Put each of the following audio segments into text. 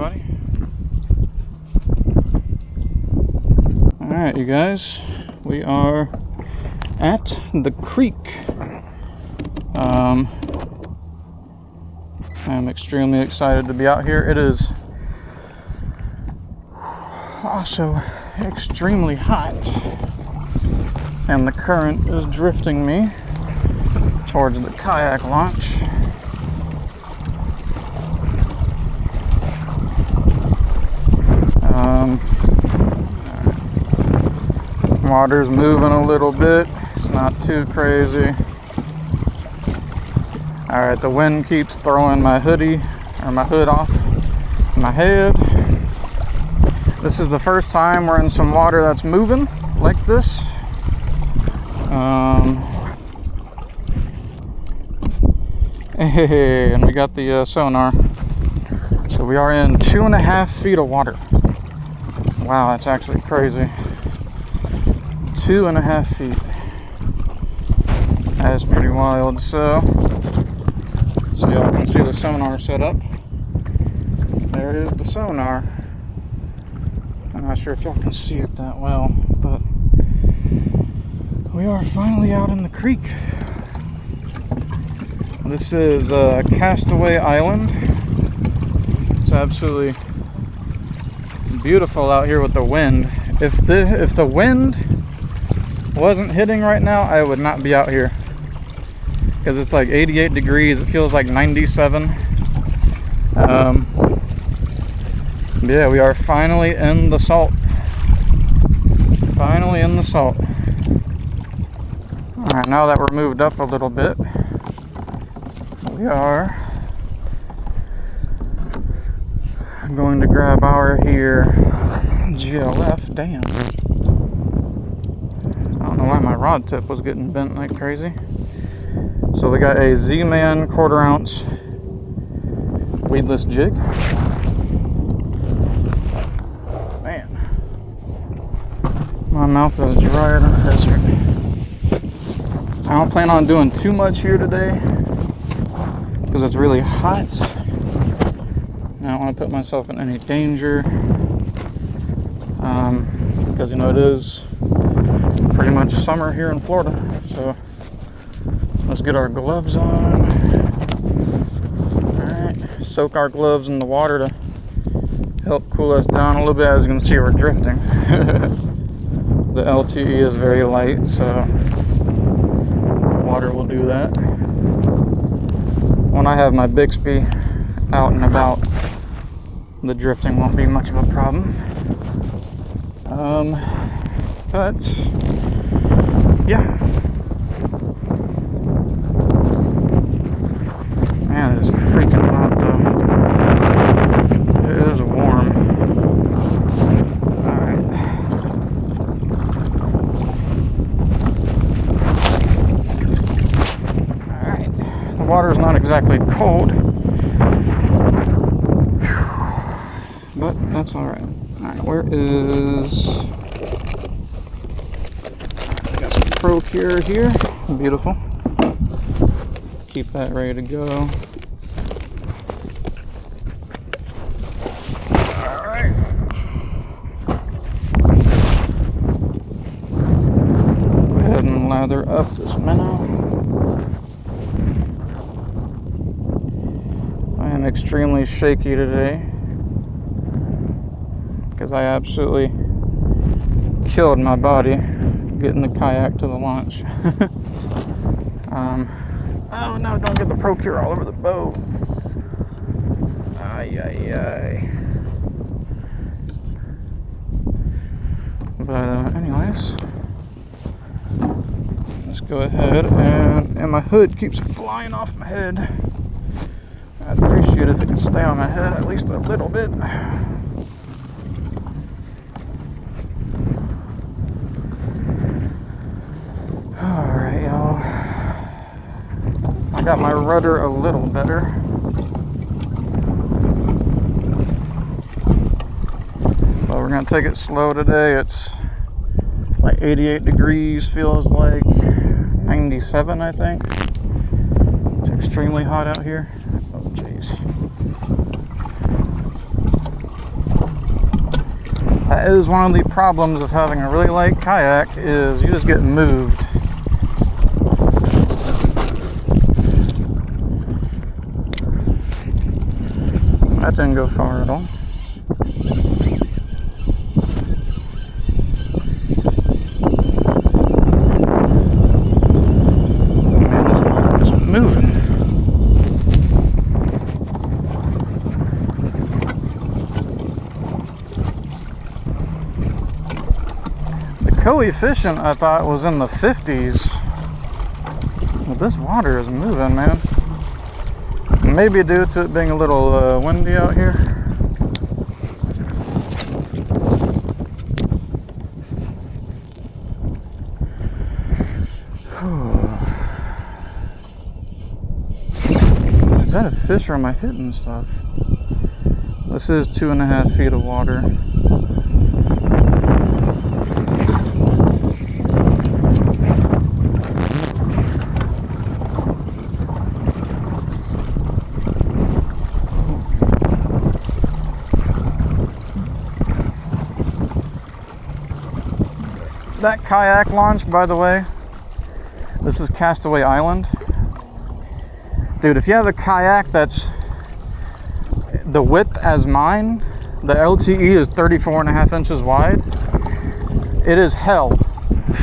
everybody. Alright, you guys, we are at the creek. I'm extremely excited to be out here. It is also extremely hot, and the current is drifting me towards the kayak launch. Water's moving a little bit. It's not too crazy. Alright, the wind keeps throwing my hoodie or my hood off my head. This is the first time we're in some water that's moving like this. Hey, and we got the sonar. So we are in 2.5 feet of water. Wow, that's actually crazy. 2.5 feet. That's pretty wild. So y'all can see the sonar set up. There is the sonar. I'm not sure if y'all can see it that well, but we are finally out in the creek. This is Castaway Island. It's absolutely beautiful out here with the wind. If the wind wasn't hitting right now, I would not be out here, because it's like 88 degrees. It feels like 97. Yeah, we are finally in the salt. Finally in the salt. Alright, now that we're moved up a little bit, we are going to grab our here GLF. Damn. I don't know why my rod tip was getting bent like crazy. So we got a Z-Man 1/4 ounce weedless jig. Man, my mouth is drier than a desert. I don't plan on doing too much here today because it's really hot. I don't want to put myself in any danger, because you know it is pretty much summer here in Florida. So let's get our gloves on. Alright, soak our gloves in the water to help cool us down a little bit. As you can see, we're drifting. The LTE is very light, so water will do that. When I have my Bixpy out and about, the drifting won't be much of a problem. But yeah. Man, it is freaking hot though. It is warm. Alright. Alright. The water's not exactly cold, but that's alright. Alright, where is... Got some Procure here. Beautiful. Keep that ready to go. Alright. Go ahead and lather up this minnow. I am extremely shaky today because I absolutely killed my body getting the kayak to the launch. Oh no, don't get the Procure all over the boat. Ay, ay, ay. But anyways, let's go ahead, and my hood keeps flying off my head. I'd appreciate it if it could stay on my head at least a little bit. Alright, y'all. I got my rudder a little better. But we're going to take it slow today. It's like 88 degrees, feels like 97, I think. It's extremely hot out here. Oh, jeez. that is one of the problems of having a really light kayak, is you just get moved. That didn't go far at all. Man, this water is moving. The coefficient I thought was in the 50s. But this water is moving, man. Maybe due to it being a little windy out here. Is that a fish or am I hitting stuff? This is 2.5 feet of water. That kayak launch, by the way, this is Castaway Island. Dude, if you have a kayak that's the width as mine, the LTE is 34.5 inches wide, it is hell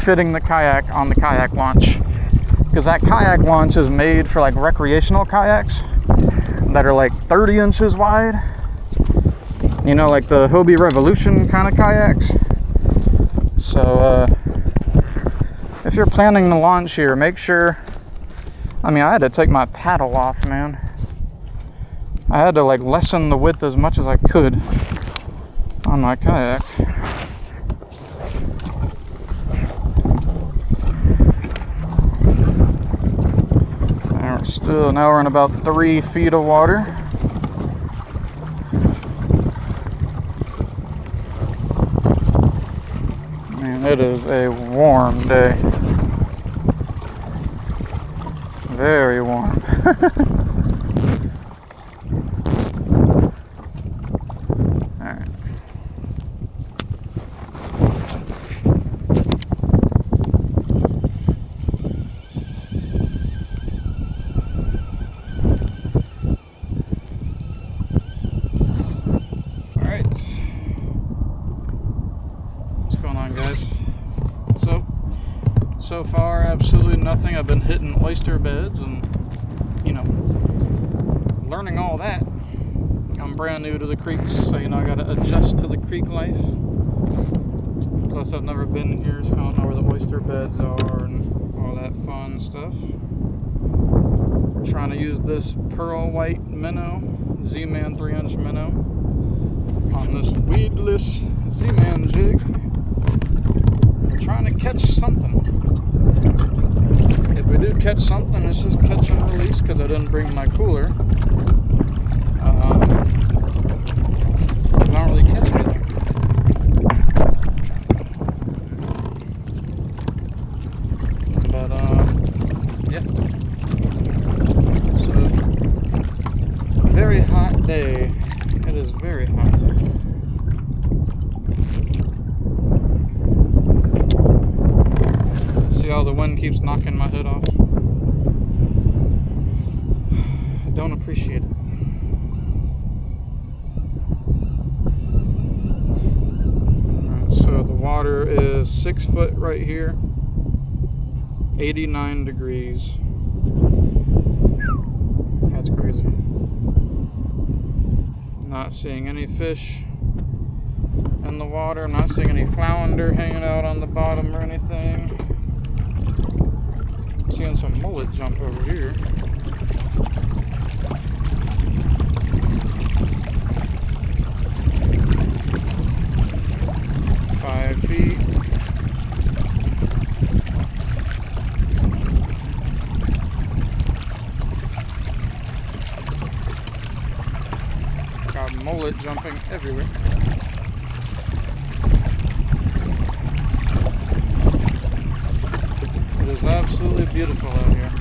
fitting the kayak on the kayak launch. Because that kayak launch is made for like recreational kayaks that are like 30 inches wide. You know, like the Hobie Revolution kind of kayaks. So, if you're planning to launch here, make sure, I mean, I had to take my paddle off, man. I had to like lessen the width as much as I could on my kayak. Now we're in about 3 feet of water. It is a warm day. Very warm. Alright. Alright. What's going on, guys? So far, absolutely nothing. I've been hitting oyster beds and, you know, learning all that. I'm brand new to the creeks, so, you know, I gotta adjust to the creek life. Plus, I've never been here, so I don't know where the oyster beds are and all that fun stuff. We're trying to use this pearl white minnow, Z-Man 3-inch minnow, on this weedless Z-Man jig. We're trying to catch something. If we do catch something, it's just catch and release because I didn't bring my cooler. I don't really catch anything. But, yeah. So, very hot day. It is very hot. See how the wind keeps knocking my head off? I don't appreciate it. Alright, so the water is 6 foot right here, 89 degrees. That's crazy. Not seeing any fish in the water. I'm not seeing any flounder hanging out on the bottom or anything. I'm seeing some mullet jump over here. Mullet jumping everywhere. It is absolutely beautiful out here.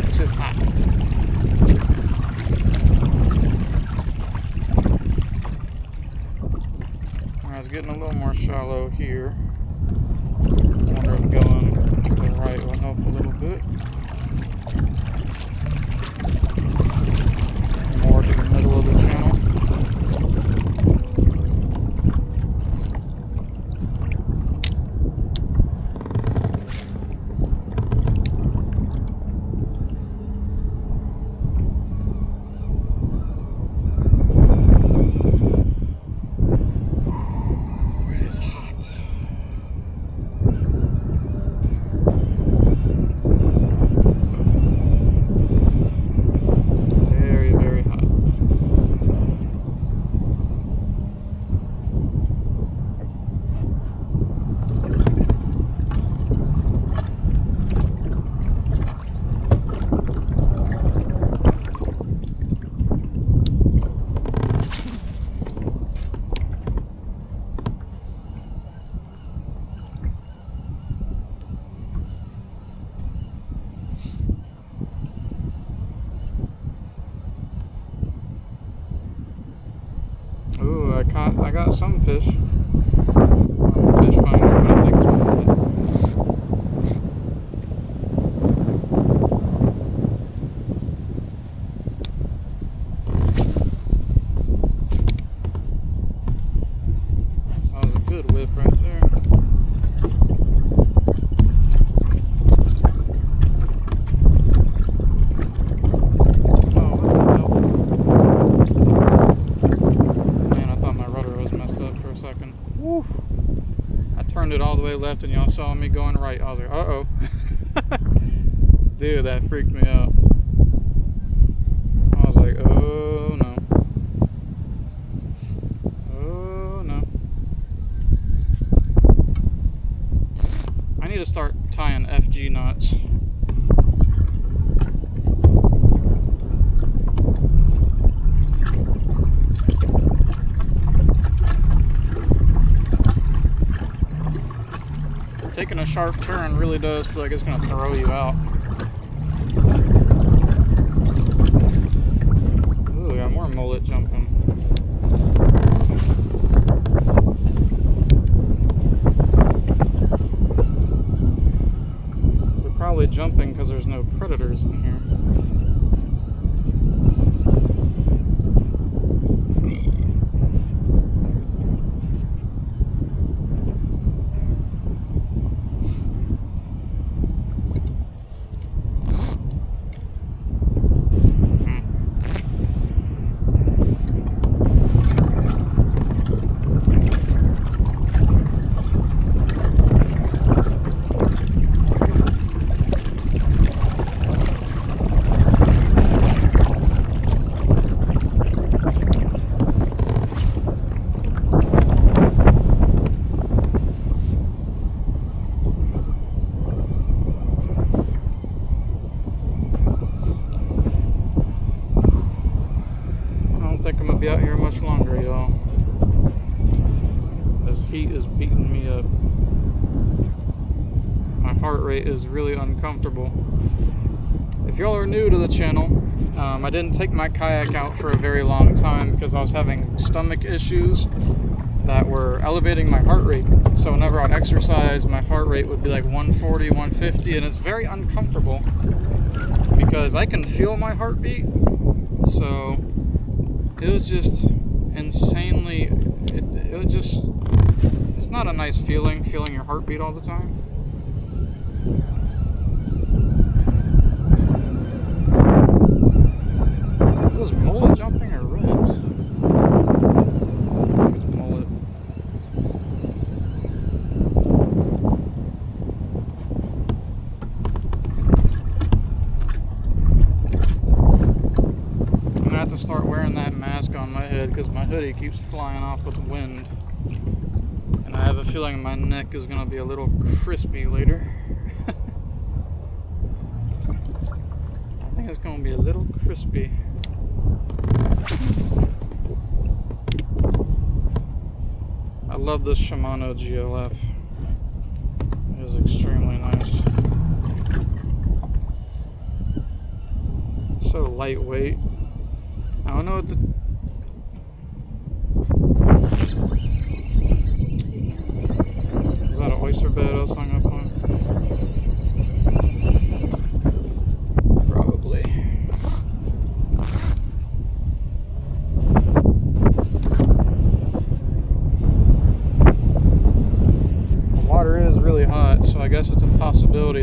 It's just hot. getting a little more shallow here. I wonder if going to the right will help a little bit. More to the middle of the channel. Ooh, I got some fish on the fish finder, but I think it's mullet. That was a good whip right there. It all the way left and y'all saw me going right. I was like, uh-oh. Dude, that freaked me out. I was like, oh no. Oh no. I need to start tying FG knots. Taking a sharp turn really does feel like it's going to throw you out. Ooh, we got more mullet jumping. They're probably jumping because there's no predators in here. Out here much longer, y'all. This heat is beating me up. My heart rate is really uncomfortable. If y'all are new to the channel, I didn't take my kayak out for a very long time because I was having stomach issues that were elevating my heart rate. So whenever I'd exercise, my heart rate would be like 140, 150, and it's very uncomfortable because I can feel my heartbeat. So it was just insanely, it was just, it's not a nice feeling your heartbeat all the time. It was mullet jumping or reds? I think it's mullet. I'm gonna have to start wearing that mask on my head because my hoodie keeps flying off with the wind. And I have a feeling my neck is gonna be a little crispy later. I think it's gonna be a little crispy. I love this Shimano GLF. It is extremely nice. So lightweight. I don't know what to...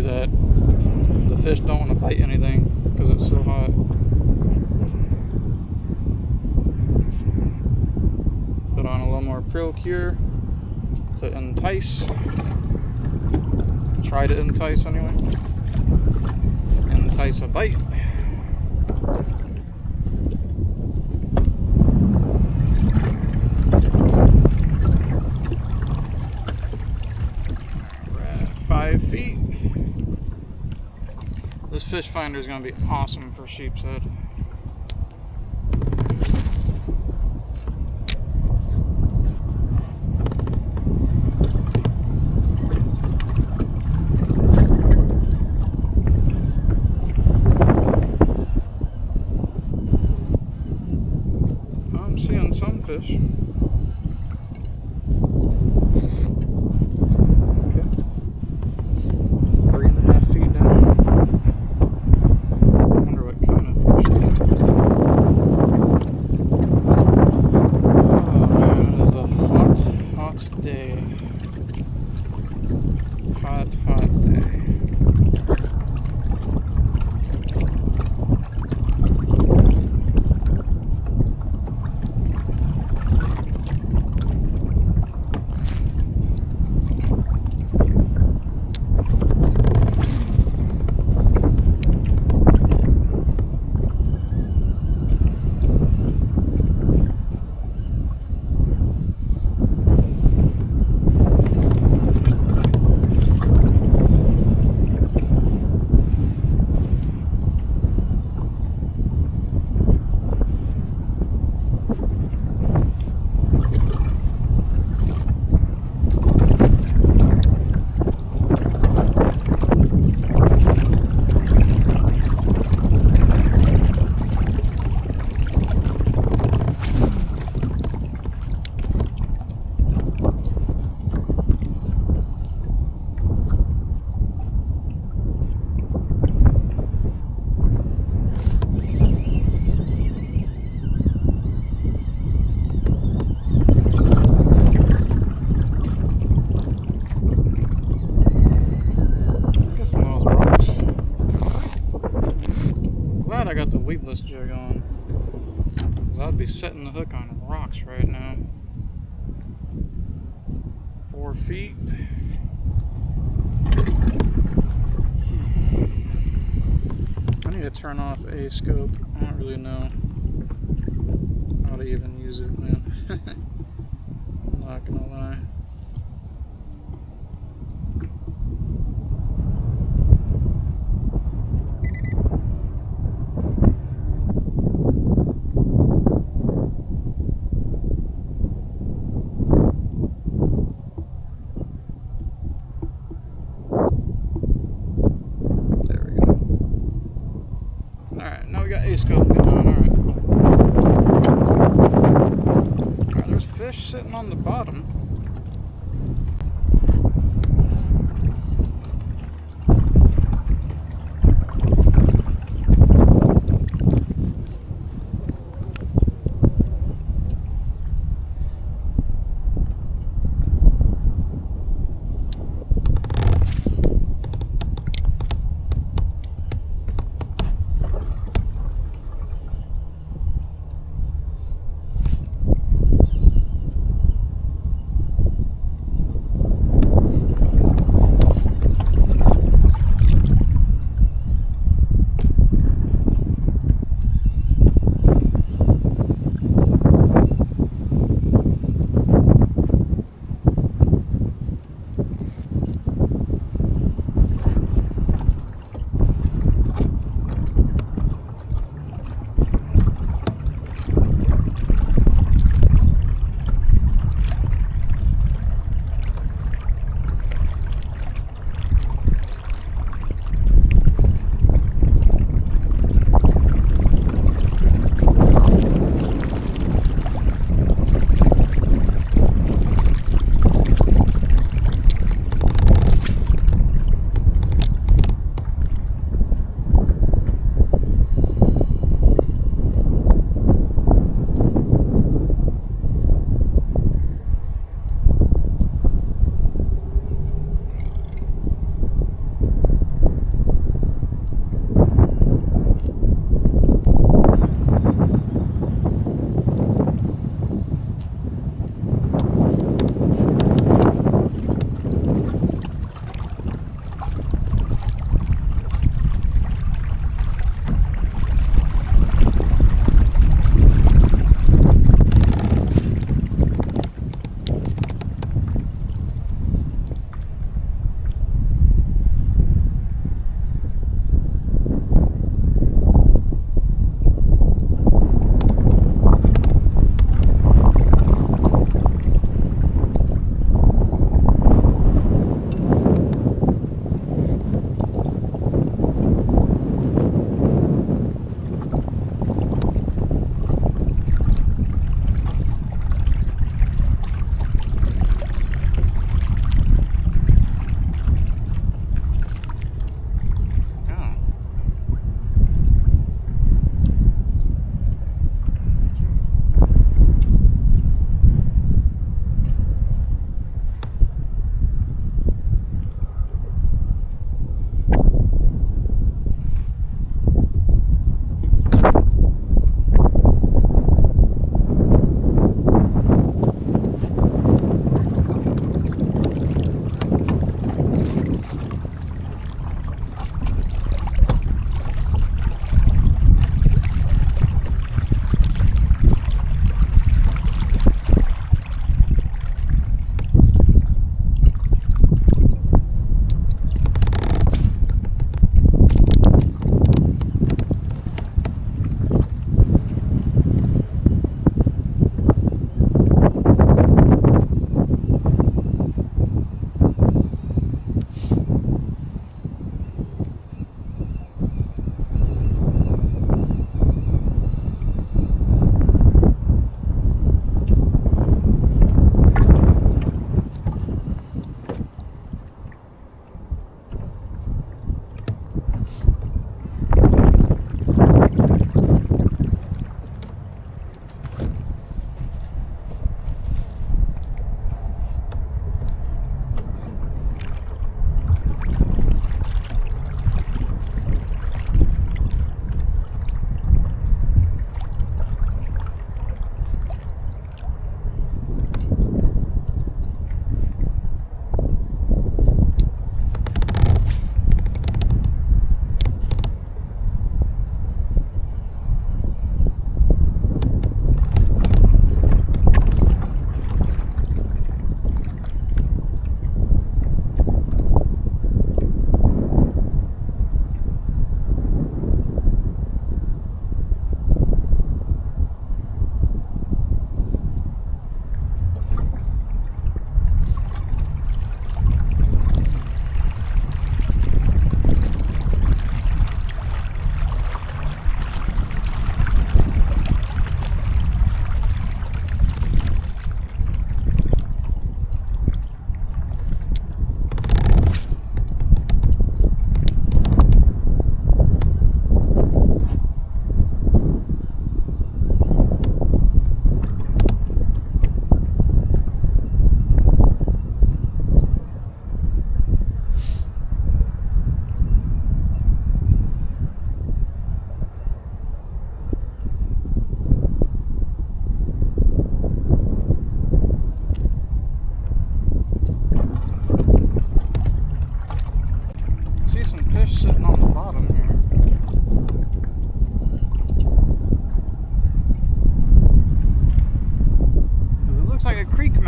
usually that the fish don't want to bite anything because it's so hot. Put on a little more Procure to entice. Try to entice anyway. Entice a bite. We're at 5 feet. This fish finder is going to be awesome for Sheepshead. I'm seeing some fish. Okay. 3.5 feet down. Wonder what kind of fish they are. Oh man, it is a hot, hot day. Hot, hot day. I got the weedless jig on, because I'd be setting the hook on rocks right now. 4 feet. I need to turn off a scope. I don't really know how to even use it, man. I'm not gonna lie. A scope going on, alright, cool. Alright, there's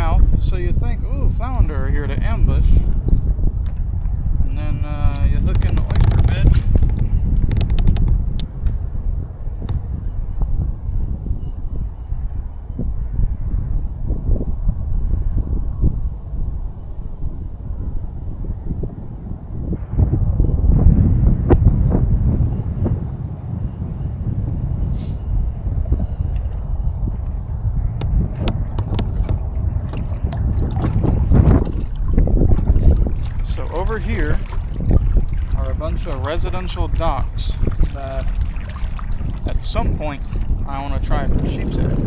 mouth, so you think, ooh, flounder are here to ambush. And then you hook in the oyster bed. Over here are a bunch of residential docks that at some point I want to try for sheepshead.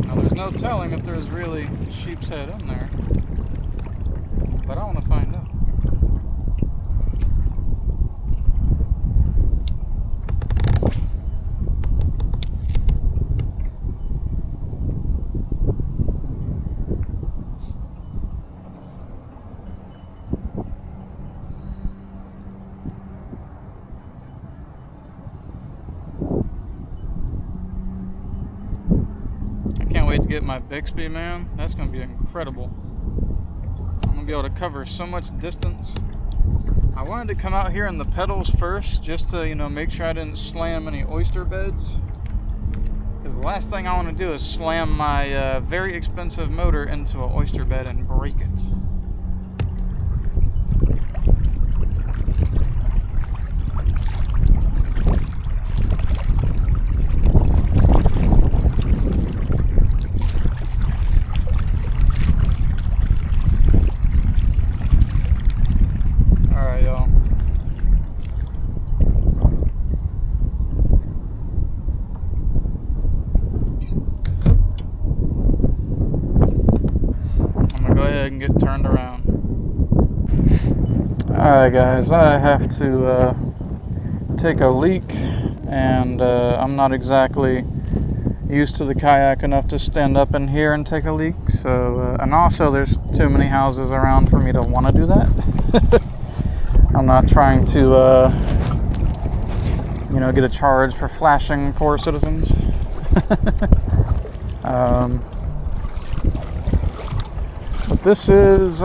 Now there's no telling if there's really sheepshead in there, but I want to find out. To get my Bixpy, man, that's gonna be incredible. I'm gonna be able to cover so much distance. I wanted to come out here in the pedals first, just to, you know, make sure I didn't slam any oyster beds, because the last thing I want to do is slam my very expensive motor into an oyster bed and break it. And get turned around. Alright guys, I have to take a leak, and I'm not exactly used to the kayak enough to stand up in here and take a leak, so and also there's too many houses around for me to want to do that. I'm not trying to you know, get a charge for flashing poor citizens. But this is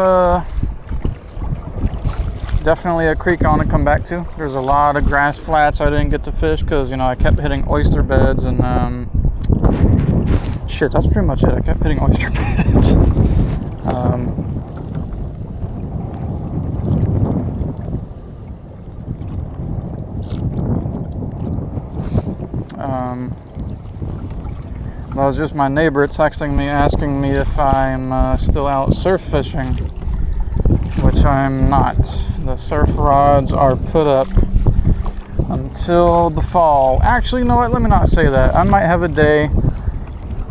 definitely a creek I want to come back to. There's a lot of grass flats I didn't get to fish because, you know, I kept hitting oyster beds and shit, that's pretty much it. I kept hitting oyster beds. That was just my neighbor texting me, asking me if I'm still out surf fishing, which I'm not. The surf rods are put up until the fall. Actually, you know what? Let me not say that. I might have a day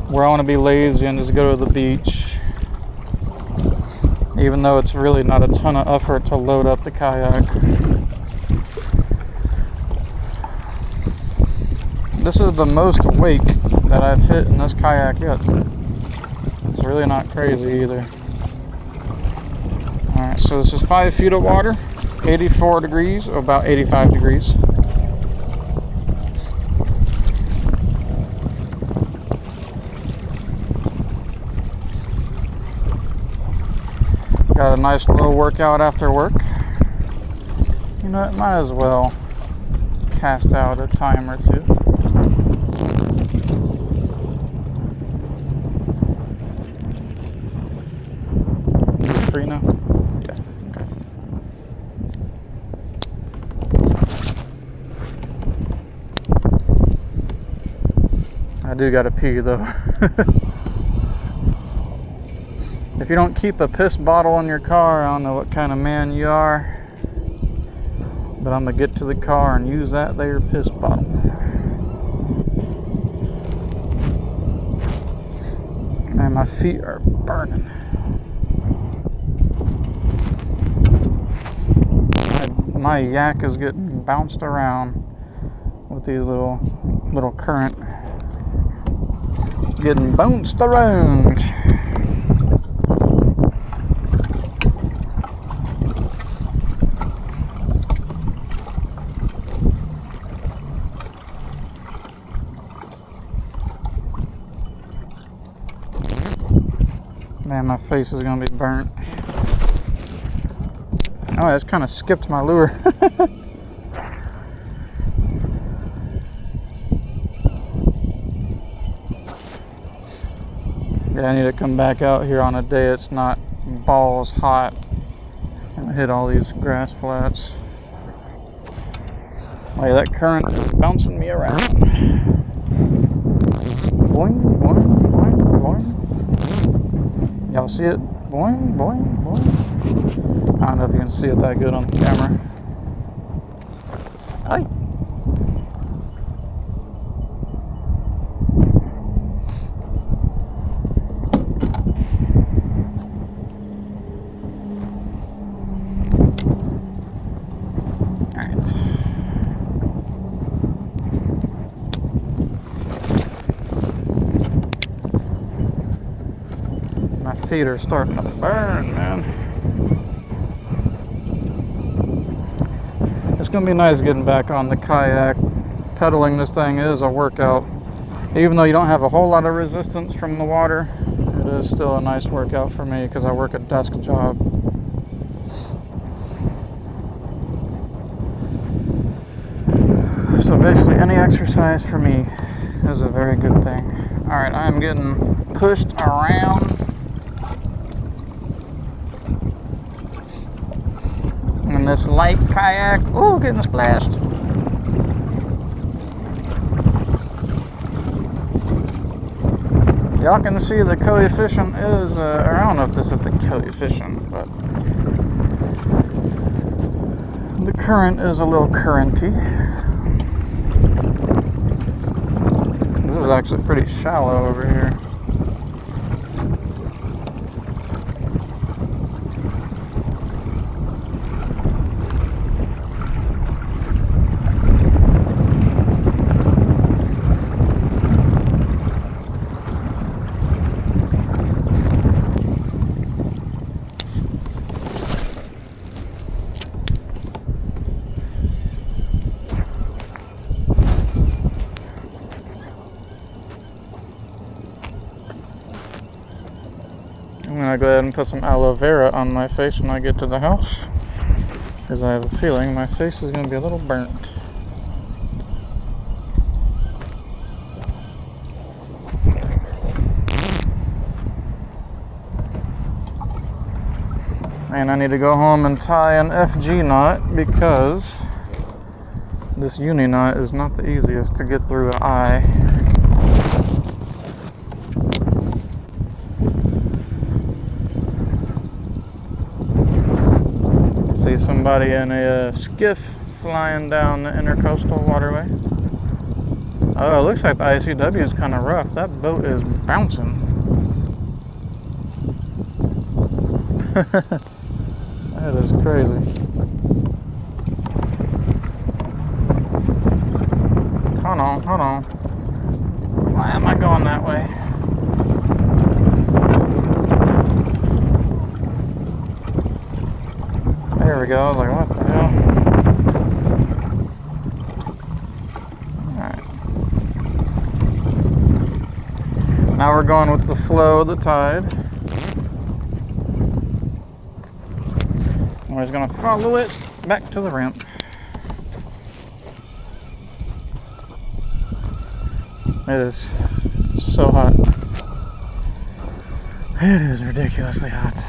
where I want to be lazy and just go to the beach, even though it's really not a ton of effort to load up the kayak. This is the most wake that I've hit in this kayak yet. It's really not crazy either. Alright, so this is 5 feet of water, 84 degrees, or about 85 degrees. Got a nice little workout after work. You know, it might as well cast out a time or two. Free now? Yeah, okay. I do gotta pee though. If you don't keep a piss bottle in your car, I don't know what kind of man you are. But I'm gonna get to the car and use that there piss bottle. Man, my feet are burning. My yak is getting bounced around with these little current. Getting bounced around. Man, my face is gonna be burnt. Oh, I just kind of skipped my lure. Yeah, I need to come back out here on a day it's not balls hot and hit all these grass flats. Oh yeah, that current is bouncing me around. Boing, boing, boing, boing. Y'all see it? Boing, boing, boing. I don't know if you can see it that good on the camera. Aye. Feet are starting to burn, man. It's gonna be nice getting back on the kayak. Pedaling this thing is a workout. Even though you don't have a whole lot of resistance from the water, it is still a nice workout for me because I work a desk job. So basically any exercise for me is a very good thing. Alright, I'm getting pushed around. In this light kayak. Ooh, getting splashed. Y'all can see the coefficient is, or I don't know if this is the coefficient, but the current is a little currenty. This is actually pretty shallow over here. I'm gonna go ahead and put some aloe vera on my face when I get to the house, because I have a feeling my face is gonna be a little burnt. And I need to go home and tie an FG knot because this uni knot is not the easiest to get through an eye. See somebody in a skiff flying down the intercoastal waterway. Oh, it looks like the ICW is kind of rough. That boat is bouncing. That is crazy. Hold on, hold on. Why am I going that way? There we go. I was like, what the hell? Alright. Now we're going with the flow of the tide. We're just going to follow it back to the ramp. It is so hot. It is ridiculously hot.